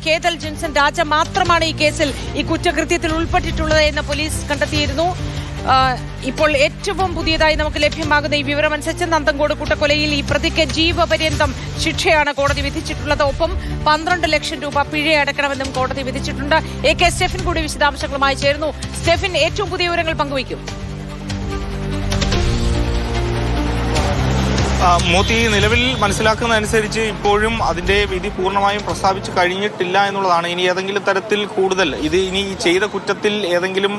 കേതൽ ജിൻസൺ രാജ മാത്രമാണ് ഈ കേസിൽ ഈ കുറ്റകൃത്യത്തിൽ ഉൾപ്പെട്ടിട്ടുള്ളത് എന്ന് പോലീസ് കണ്ടെത്തിയിരുന്നു. ഇപ്പോൾ ഏറ്റവും പുതിയതായി നമുക്ക് ലഭ്യമാകുന്ന ഈ വിവരമനുസരിച്ച് നന്തൻകോട് കൂട്ടക്കൊലയിൽ ഈ പ്രതിക്ക് ജീവപര്യന്തം ശിക്ഷയാണ് കോടതി വിധിച്ചിട്ടുള്ളത്. ഒപ്പം 12 ലക്ഷം രൂപ പിഴയടക്കണമെന്നും കോടതി വിധിച്ചിട്ടുണ്ട്. AK സ്റ്റെഫിൻ കൂടി വിശദാംശങ്ങളുമായി ചേരുന്നു. സ്റ്റെഫിൻ, ഏറ്റവും പുതിയ വിവരങ്ങൾ പങ്കുവയ്ക്കും. മോത്തി, നിലവിൽ മനസ്സിലാക്കുന്നതനുസരിച്ച് ഇപ്പോഴും അതിന്റെ വിധി പൂർണ്ണമായും പ്രസ്താവിച്ചു കഴിഞ്ഞിട്ടില്ല എന്നുള്ളതാണ്. ഇനി ഏതെങ്കിലും തരത്തിൽ കൂടുതൽ ഇനി ചെയ്ത കുറ്റത്തിൽ ഏതെങ്കിലും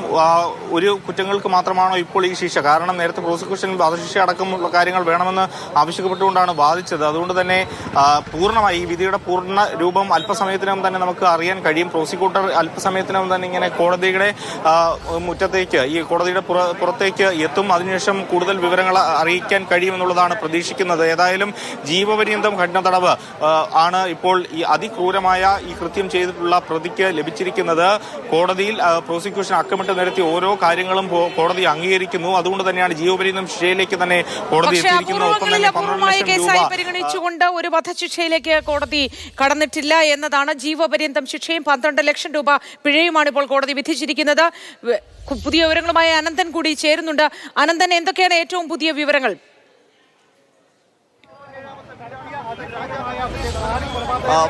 ഒരു കുറ്റങ്ങൾക്ക് മാത്രമാണോ ഇപ്പോൾ ഈ ശിക്ഷ? കാരണം നേരത്തെ പ്രോസിക്യൂഷൻ വധശിക്ഷ അടക്കമുള്ള കാര്യങ്ങൾ വേണമെന്ന് ആവശ്യപ്പെട്ടുകൊണ്ടാണ് വാദിച്ചത്. അതുകൊണ്ട് തന്നെ പൂർണ്ണമായി ഈ വിധിയുടെ പൂർണ്ണ രൂപം അല്പസമയത്തിനകം തന്നെ നമുക്ക് അറിയാൻ കഴിയും. പ്രോസിക്യൂട്ടർ അല്പസമയത്തിനകം തന്നെ ഇങ്ങനെ കോടതിയുടെ മുറ്റത്തേക്ക്, ഈ കോടതിയുടെ പുറത്തേക്ക് എത്തും. അതിനുശേഷം കൂടുതൽ വിവരങ്ങൾ അറിയിക്കാൻ കഴിയുമെന്നുള്ളതാണ് പ്രതീക്ഷിക്കുന്നത്. ഏതായാലും ജീവപര്യന്തം കഠിന തടവ് ആണ് ഇപ്പോൾ ഈ അതിക്രൂരമായ ഈ കൃത്യം ചെയ്തിട്ടുള്ള പ്രതിക്ക് ലഭിച്ചിരിക്കുന്നത്. കോടതിയിൽ പ്രോസിക്യൂഷൻ അക്കമിട്ട് നിരത്തി ഓരോ കാര്യങ്ങളും കോടതി അംഗീകരിക്കുന്നു. അതുകൊണ്ട് തന്നെയാണ് ജീവപര്യന്തം ശിക്ഷയിലേക്ക് തന്നെ കോടതി എത്തിയിരിക്കുന്നത്. ഒപ്പം തന്നെ 12 ലക്ഷം രൂപ പരിഗണിച്ചുകൊണ്ട് ഒരു വധശിക്ഷയിലേക്ക് കോടതി കടന്നിട്ടില്ല എന്നതാണ്. ജീവപര്യന്തം ശിക്ഷയും 12 ലക്ഷം രൂപ പിഴയുമാണ് ഇപ്പോൾ കോടതി വിധിച്ചിരിക്കുന്നത്. പുതിയ വിവരങ്ങളുമായി അനന്തൻ കൂടി ചേരുന്നുണ്ട്. അനന്തൻ, എന്തൊക്കെയാണ് ഏറ്റവും പുതിയ വിവരങ്ങൾ?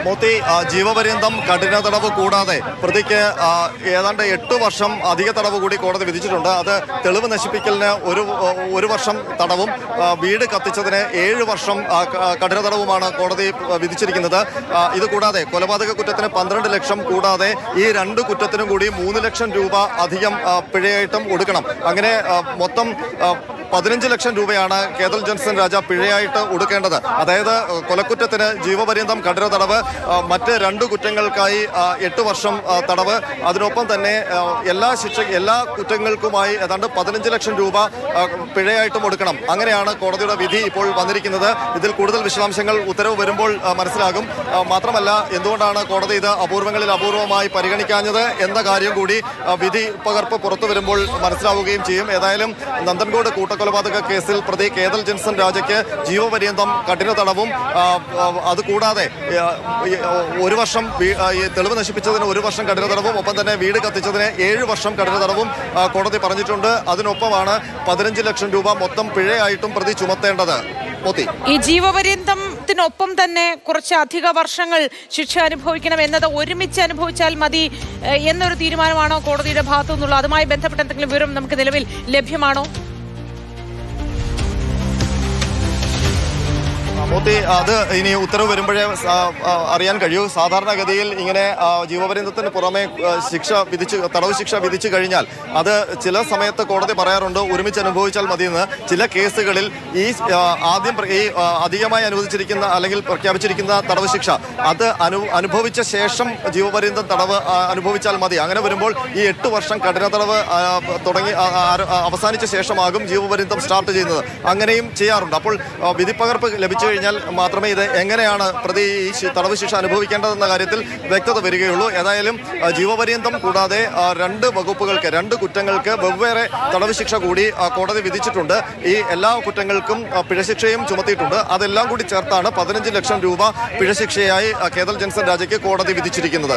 മോത്തി, ജീവപര്യന്തം കഠിന തടവ് കൂടാതെ പ്രതിക്ക് ഏതാണ്ട് 8 വർഷം അധിക തടവ് കൂടി കോടതി വിധിച്ചിട്ടുണ്ട്. അത് തെളിവ് നശിപ്പിക്കലിന് ഒരു വർഷം തടവും വീട് കത്തിച്ചതിന് 7 വർഷം കഠിന തടവുമാണ് കോടതി വിധിച്ചിരിക്കുന്നത്. ഇത് കൂടാതെ കൊലപാതക കുറ്റത്തിന് 12 ലക്ഷം കൂടാതെ ഈ 2 കുറ്റത്തിനും കൂടി 3 ലക്ഷം രൂപ അധികം പിഴയായിട്ടും കൊടുക്കണം. അങ്ങനെ മൊത്തം 15 ലക്ഷം രൂപയാണ് കേതൽ ജിൻസൺ രാജ പിഴയായിട്ട് കൊടുക്കേണ്ടത്. അതായത് കൊലക്കുറ്റത്തിന് ജീവപര്യന്തം കഠിന തടവ്, മറ്റ് 2 കുറ്റങ്ങൾക്കായി 8 വർഷം തടവ്, അതിനൊപ്പം തന്നെ എല്ലാ കുറ്റങ്ങൾക്കുമായി ഏതാണ്ട് 15 ലക്ഷം രൂപ പിഴയായിട്ടും കൊടുക്കണം. അങ്ങനെയാണ് കോടതിയുടെ വിധി ഇപ്പോൾ വന്നിരിക്കുന്നത്. ഇതിൽ കൂടുതൽ വിശദാംശങ്ങൾ ഉത്തരവ് വരുമ്പോൾ മനസ്സിലാകും. മാത്രമല്ല, എന്തുകൊണ്ടാണ് കോടതി ഇത് അപൂർവങ്ങളിൽ അപൂർവമായി പരിഗണിക്കാഞ്ഞത് എന്ന കാര്യം കൂടി വിധി പകർപ്പ് പുറത്തു വരുമ്പോൾ മനസ്സിലാവുകയും ചെയ്യും. ഏതായാലും നന്തൻകോട് കൊലപാതക കേസിൽ പ്രതി കേതൽ ജിൻസൺ രാജയ്ക്ക് ജീവപര്യന്തം കഠിന തടവും അതുകൂടാതെ 1 വർഷം തെളിവ് നശിപ്പിച്ചതിന് 1 വർഷം കഠിന തടവും, ഒപ്പം തന്നെ വീട് കത്തിച്ചതിന് 7 വർഷം കഠിന തടവും കോടതി പറഞ്ഞിട്ടുണ്ട്. അതിനൊപ്പമാണ് 15 ലക്ഷം രൂപ മൊത്തം പിഴയായിട്ടും പ്രതി ചുമത്തേണ്ടത്. ഈ ജീവപര്യന്തത്തിനൊപ്പം തന്നെ കുറച്ച് അധിക വർഷങ്ങൾ ശിക്ഷ അനുഭവിക്കണം എന്നത് ഒരുമിച്ച് അനുഭവിച്ചാൽ മതി എന്നൊരു തീരുമാനമാണോ കോടതിയുടെ ഭാഗത്തു നിന്നുള്ളത്? അതുമായി ബന്ധപ്പെട്ട എന്തെങ്കിലും വിവരം നമുക്ക് നിലവിൽ ലഭ്യമാണോ? മോത്തി, അത് ഇനി ഉത്തരവ് വരുമ്പോഴേ അറിയാൻ കഴിയൂ. സാധാരണഗതിയിൽ ഇങ്ങനെ ജീവപര്യന്തത്തിന് പുറമെ തടവ് ശിക്ഷ വിധിച്ചു കഴിഞ്ഞാൽ അത് ചില സമയത്ത് കോടതി പറയാറുണ്ട് ഒരുമിച്ച് അനുഭവിച്ചാൽ മതിയെന്ന്. ചില കേസുകളിൽ ഈ അധികമായി അനുവദിച്ചിരിക്കുന്ന അല്ലെങ്കിൽ പ്രഖ്യാപിച്ചിരിക്കുന്ന തടവ് ശിക്ഷ അത് അനുഭവിച്ച ശേഷം ജീവപര്യന്തം തടവ് അനുഭവിച്ചാൽ മതി. അങ്ങനെ വരുമ്പോൾ ഈ 8 വർഷം കഠിന തടവ് അവസാനിച്ച ശേഷമാകും ജീവപര്യന്തം സ്റ്റാർട്ട് ചെയ്യുന്നത്. അങ്ങനെയും ചെയ്യാറുണ്ട്. അപ്പോൾ വിധിപ്പകർപ്പ് ലഭിച്ചു കഴിഞ്ഞാൽ മാത്രമേ ഇത് എങ്ങനെയാണ് പ്രതി ഈ തടവ് ശിക്ഷ അനുഭവിക്കേണ്ടതെന്ന കാര്യത്തിൽ വ്യക്തത വരികയുള്ളൂ. ഏതായാലും ജീവപര്യന്തം കൂടാതെ 2 വകുപ്പുകൾക്ക് 2 കുറ്റങ്ങൾക്ക് വെവ്വേറെ തടവ് ശിക്ഷ കൂടി കോടതി വിധിച്ചിട്ടുണ്ട്. ഈ എല്ലാ കുറ്റങ്ങൾക്കും പിഴശിക്ഷയും ചുമത്തിയിട്ടുണ്ട്. അതെല്ലാം കൂടി ചേർത്താണ് 15 ലക്ഷം രൂപ പിഴശിക്ഷയായി കേതൽ ജിൻസൺ രാജയ്ക്ക് കോടതി വിധിച്ചിരിക്കുന്നത്.